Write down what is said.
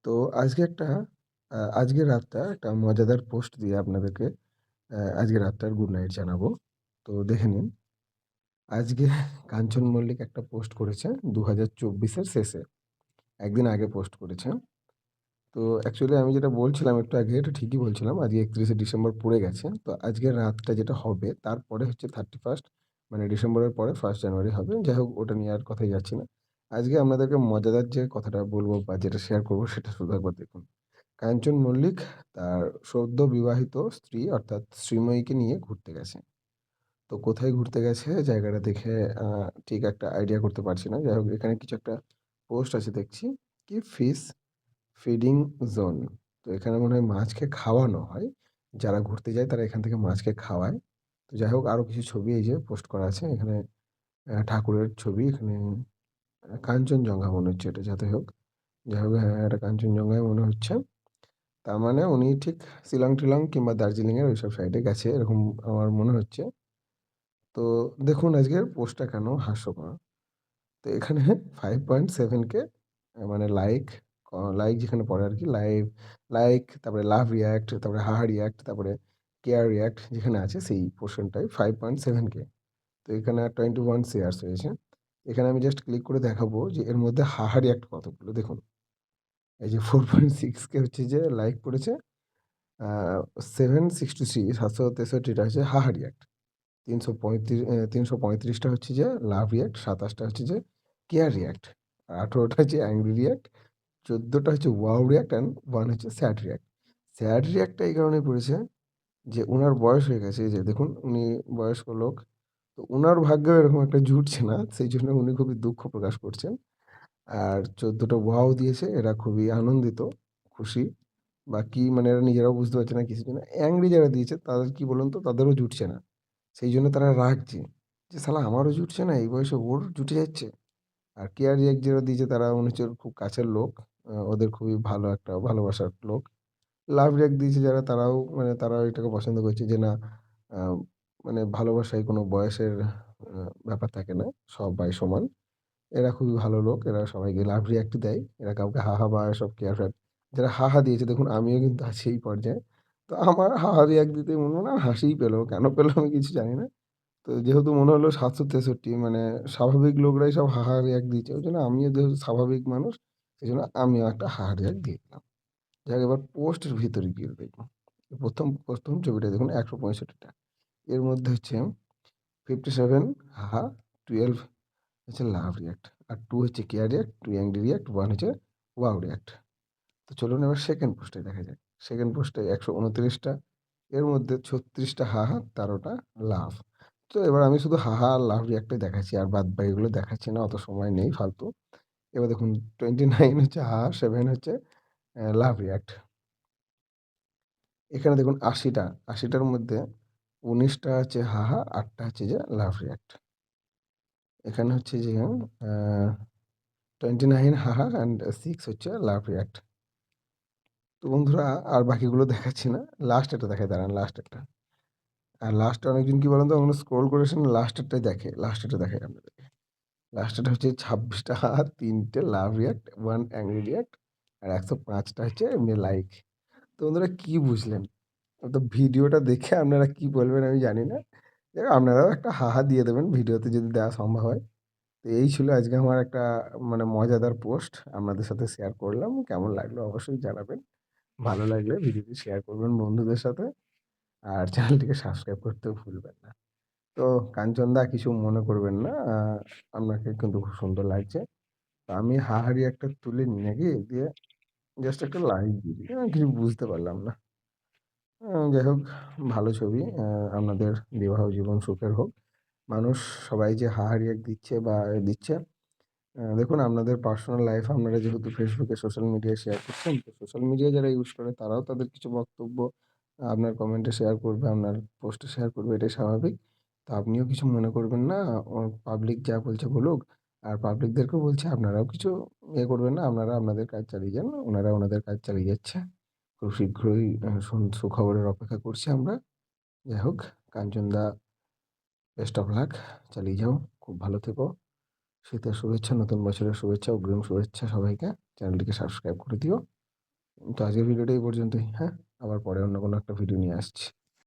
তো আজকে আজকের রাতটা একটা মজাদার পোস্ট দিয়ে আপনাদেরকে আজকের রাতটার গুড নাইট জানাবো। তো দেখে নিন। আজকে কাঞ্চন মল্লিক একটা পোস্ট করেছে ২০২৪ এর শেষে। ১ দিন আগে পোস্ট করেছে। তো অ্যাকচুয়ালি আমি যেটা বলছিলাম একটু আগে এটা ঠিকই বলছিলাম। আজকে ৩১শে ডিসেম্বর পড়ে গেছে। তো আজকের রাতটা যেটা হবে তারপরে হচ্ছে 31st মানে ডিসেম্বরের পরে 1st জানুয়ারি হবে। যাই হোক ওটা নিয়ে আর কথায় যাচ্ছি না। আজকে আপনাদেরকে মজাদার যে কথাটা বলবো বা যেটা শেয়ার করব সেটা শুধু একবার দেখুন। কাঞ্চন মল্লিক তার সদ্য বিবাহিত স্ত্রী অর্থাৎ শ্রীময়ীকে নিয়ে ঘুরতে গেছে। তো কোথায় ঘুরতে গেছে জায়গাটা দেখে আ ঠিক একটা আইডিয়া করতে পারছি না। যাই হোক এখানে কিছু একটা পোস্ট আছে দেখছি। কি ফিশ ফিডিং জোন। তো এখানে মনে হয় মাছকে খাওয়ানো হয়। যারা ঘুরতে যায় তারা এখান থেকে মাছকে খাওয়ায়। তো যাই হোক আরো কিছু ছবি এই যে পোস্ট করা আছে। এখানে ঠাকুরের ছবি, এখানে কাঞ্চনজঙ্ঘা মনে হচ্ছে এটা যাতে হোক। যাই হোক হ্যাঁ, এটা কাঞ্চনজঙ্ঘাই মনে হচ্ছে। তার মানে উনি ঠিক শিলং-টিলং কিংবা দার্জিলিং এর ওইসব সাইডে গেছে এরকম আমার মনে হচ্ছে। তো দেখুন আজকের পোস্টটা কেন হাস্যকর। তো এখানে 5.7 কে মানে লাইক যেখানে পড়ে আরকি লাইক তারপরে লাভ রিঅ্যাক্ট, তারপরে হাহা রিঅ্যাক্ট, তারপরে কেয়ার রিঅ্যাক্ট যেখানে আছে সেই পোরশনটায় 5.7 কে। তো এখানে 21 শেয়ারস হয়েছে। এখানে আমি জাস্ট ক্লিক করে দেখাবো যে এর মধ্যে হাহা রিঅ্যাক্ট কতগুলো দেখুন। এই যে 4.6 কে হচ্ছে যে লাইক পড়েছে। আ 763 টা হচ্ছে হাহা রিঅ্যাক্ট। ৩৩৫ টা হচ্ছে যে লাভ রিঅ্যাক্ট, ২৭ টা হচ্ছে যে কেয়ার রিঅ্যাক্ট, ১৮ টা হচ্ছে অ্যাংরি রিঅ্যাক্ট, ১৪ টা হচ্ছে ওয়াও রিঅ্যাক্ট অ্যান্ড 1 হচ্ছে স্যাড রিঅ্যাক্ট। স্যাড রিঅ্যাক্ট টা এই কারণে পড়েছে যে উনার বয়স হয়ে গেছে। এই যে দেখুন উনি বয়স্ক লোক। তো উনার ভাগ্যেও এরকম একটা জুটছে না। সেইজন্য উনি খুবই দুঃখ প্রকাশ করছেন। আর ১৪ টা ওয়াও দিয়েছে। এরা খুবই আনন্দিত, খুশি বা কি মানে এরা নিজেরাও বুঝতে পারছে না কিছুই না। অ্যাংরি যারা দিয়েছে তাদের কি বলুন তো? তাদেরও জুটছে না। সেইজন্য তারা রাগছে। যে শালা আমারও জুটছে না, এই বয়সে ওর জুটে যাচ্ছে। আর কেয়ার রিঅ্যাক্ট যারা দিয়েছে তারা মনে হচ্ছে ওর খুব কাছের লোক। ওদের খুবই ভালো একটা ভালোবাসার লোক। লাভ রিঅ্যাক্ট দিয়েছে যারা তারাও মানে তারাও এটাকে পছন্দ করছে যে না আ মানে ভালোবাসায় কোনো বয়সের ব্যাপার থাকে না। সবাই সমান। এরা খুবই ভালো লোক। এরা সবাইকে লাভ রিঅ্যাক্ট দেয়। এরা কাউকে হাহা বা এসব কেয়ার ফেয়ার যারা হাহা দিয়েছে দেখুন আমিও কিন্তু আছি এই পর্যায়ে। তো আমার হাহা রিঅ্যাক্ট দিতে মনে হয় না হাসিই পেল। কেন পেল আমি কিছু জানি না। তো যেহেতু মনে হলো ৭৬৩ মানে স্বাভাবিক লোকরাই সব হাহা রিঅ্যাক্ট দিয়েছে। ওইজন্য আমিও যেহেতু স্বাভাবিক মানুষ সেজন্য আমিও একটা হাহা রিঅ্যাক্ট দিয়ে দিলাম। যাক এবার পোস্টের ভিতরে গিয়ে দেখব। ১ম ছবিটা দেখুন ১৬৫ টা। এর মধ্যে হচ্ছে 57 হাহা, 12 হচ্ছে লাভ রিঅ্যাক্ট। আর 2 হচ্ছে কেয়ার রিঅ্যাক্ট, 2 অ্যাংরি রিঅ্যাক্ট, 1 হচ্ছে ওয়াও রিঅ্যাক্ট। তো চলুন এবার সেকেন্ড পোস্টে দেখা যাক। সেকেন্ড পোস্টে ১২৯ টা। এর মধ্যে ৩৬ টা হাহা, ১৩ টা লাভ। তো এবার আমি শুধু হাহা আর লাভ রিঅ্যাক্টটাই দেখাচ্ছি। আর বাদবাকিগুলো দেখাচ্ছি না। অত সময় নেই ফালতু। এবার দেখুন 29 হচ্ছে হাহা, 7 হচ্ছে লাভ রিঅ্যাক্ট। এখানে দেখুন ৮০ টা। ৮০ টার মধ্যে ১৯ টা হচ্ছে হাহা, ৮ টা হচ্ছে যে লাভ রিঅ্যাক্ট। এখানে হচ্ছে যে আ 29 হাহা অ্যান্ড 6 হচ্ছে লাভ রিঅ্যাক্ট। তো বন্ধুরা আর বাকিগুলো দেখাচ্ছি না। লাস্ট এটা দেখাই দাঁড়ান লাস্টেরটা। আর লাস্টে অনেকজন কি বলেন তো কখনো স্ক্রল করে এসে না লাস্টেরটাই দেখে। লাস্টেরটা দেখাই আপনাদেরকে। লাস্টেরটা হচ্ছে ২৬ টা হাহা, ৩ টে লাভ রিঅ্যাক্ট, 1 অ্যাংরি রিঅ্যাক্ট আর ১০৫ টা হচ্ছে এমনি লাইক। তো বন্ধুরা কি বুঝলেন? তো ভিডিওটা দেখে আপনারা কি বলবেন আমি জানি না। যাই হোক আপনারাও একটা হাহা দিয়ে দেবেন ভিডিওতে যদি দেওয়া সম্ভব হয়। তো এই ছিল আজকে আমার একটা মানে মজাদার পোস্ট আপনাদের সাথে শেয়ার করলাম। কেমন লাগলো অবশ্যই জানাবেন। ভালো লাগলে ভিডিওটি শেয়ার করবেন বন্ধুদের সাথে। আর চ্যানেলটিকে সাবস্ক্রাইব করতেও ভুলবেন না। তো কাঞ্চনদা কিছু মনে করবেন না। আপনাকে কিন্তু খুব সুন্দর লাগছে। তো আমি হাহারি একটা তুলে নিই নাকি? দিয়ে জাস্ট একটা লাইক দিয়ে দিই। কিছু বুঝতে পারলাম না। যাই হোক ভালো ছবি। আপনাদের বিবাহ জীবন সুখের হোক। মানুষ সবাই যে হাহা রিঅ্যাক্ট দিচ্ছে বা দিচ্ছে দেখুন আপনাদের পার্সোনাল লাইফ আপনারা যেহেতু ফেসবুকে সোশ্যাল মিডিয়ায় শেয়ার করছেন, তো সোশ্যাল মিডিয়া যারা ইউজ করে তারাও তাদের কিছু বক্তব্য আপনার কমেন্টে শেয়ার করবে, আপনার পোস্টে শেয়ার করবে এটাই স্বাভাবিক। তো আপনিও কিছু মনে করবেন না। পাবলিক যা বলছে বলুক। আর পাবলিকদেরকেও বলছি আপনারাও কিছু করবেন না। আপনারা আপনাদের কাজ চালিয়ে যান। ওনারা ওনাদের কাজ চালিয়ে যাচ্ছে। খুব শীঘ্রই সুখবরের অপেক্ষা করছি আমরা। যাই হোক কাঞ্চনদা বেস্ট অফ লাক। চালিয়ে যাও। খুব ভালো থেকো। শীতের শুভেচ্ছা, নতুন বছরের শুভেচ্ছা, অগ্রিম শুভেচ্ছা সবাইকে। চ্যানেলটিকে সাবস্ক্রাইব করে দিও। তো আজকের ভিডিওটা এই পর্যন্তই। হ্যাঁ? আবার পরে অন্য কোনো একটা ভিডিও নিয়ে আসছি।